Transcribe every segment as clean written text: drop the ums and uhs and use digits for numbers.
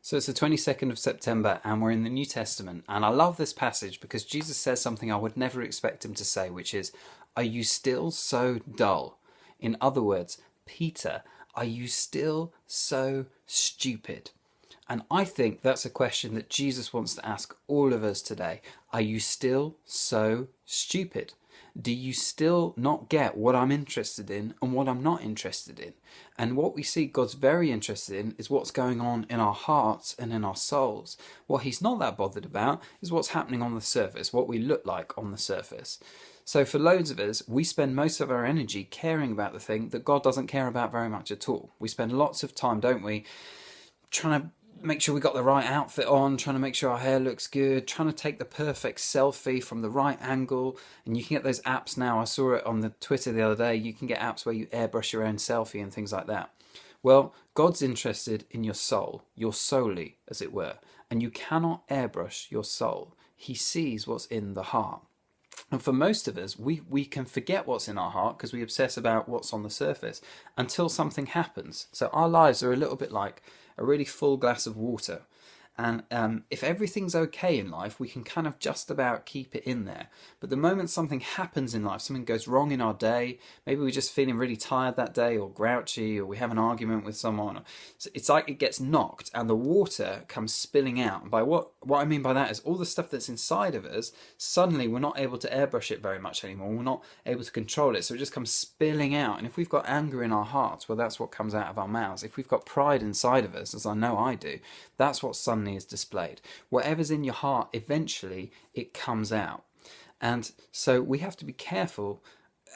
So it's the 22nd of September and we're in the New Testament. And I love this passage because Jesus says something I would never expect him to say, which is, "Are you still so dull?" In other words, Peter, are you still so stupid? And I think that's a question that Jesus wants to ask all of us today. Are you still so stupid? Do you still not get what I'm interested in and what I'm not interested in? And what we see God's very interested in is what's going on in our hearts and in our souls. What he's not that bothered about is what's happening on the surface, what we look like on the surface. So for loads of us, we spend most of our energy caring about the thing that God doesn't care about very much at all. We spend lots of time, don't we, trying to make sure we got the right outfit on, trying to make sure our hair looks good, trying to take the perfect selfie from the right angle. And you can get those apps now. I saw it on the Twitter the other day. You can get apps where you airbrush your own selfie and things like that. Well, God's interested in your soul, your souli, as it were. And you cannot airbrush your soul. He sees what's in the heart. And for most of us, we can forget what's in our heart because we obsess about what's on the surface until something happens. So our lives are a little bit like a really full glass of water. And if everything's okay in life, we can kind of just about keep it in there. But the moment something happens in life, something goes wrong in our day, maybe we're just feeling really tired that day or grouchy, or we have an argument with someone, so it's like it gets knocked and the water comes spilling out. And by what I mean by that is all the stuff that's inside of us, suddenly we're not able to airbrush it very much anymore. We're not able to control it. So it just comes spilling out. And if we've got anger in our hearts, well, that's what comes out of our mouths. If we've got pride inside of us, as I know I do, that's what suddenly is displayed. Whatever's in your heart, eventually it comes out. And so we have to be careful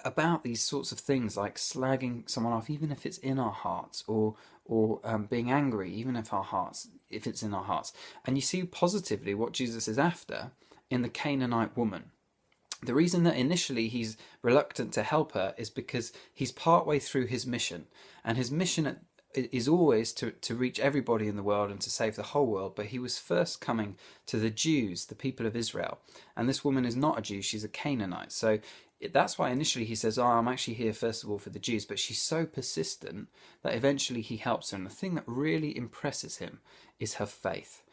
about these sorts of things, like slagging someone off, even if it's in our hearts, or being angry, even if it's in our hearts. And you see positively what Jesus is after in the Canaanite woman. The reason that initially he's reluctant to help her is because he's partway through his mission, and his mission is always to reach everybody in the world and to save the whole world. But he was first coming to the Jews, the people of Israel. And this woman is not a Jew, she's a Canaanite. So that's why initially he says, I'm actually here first of all for the Jews. But she's so persistent that eventually he helps her. And the thing that really impresses him is her faith.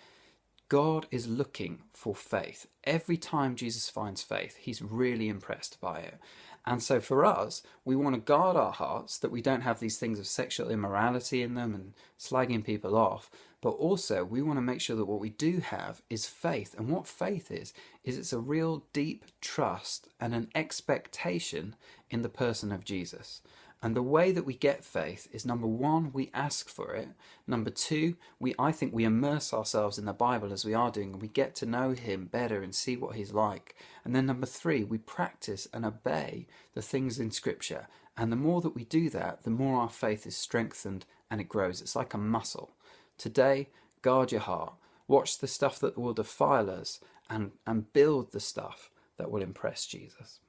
God is looking for faith. Every time Jesus finds faith, he's really impressed by it. And so for us, we want to guard our hearts that we don't have these things of sexual immorality in them and slagging people off. But also we want to make sure that what we do have is faith. And what faith is it's a real deep trust and an expectation in the person of Jesus. And the way that we get faith is, number one, we ask for it. Number two, I think we immerse ourselves in the Bible as we are doing, and we get to know him better and see what he's like. And then number three, we practice and obey the things in Scripture. And the more that we do that, the more our faith is strengthened and it grows. It's like a muscle. Today, guard your heart. Watch the stuff that will defile us and build the stuff that will impress Jesus.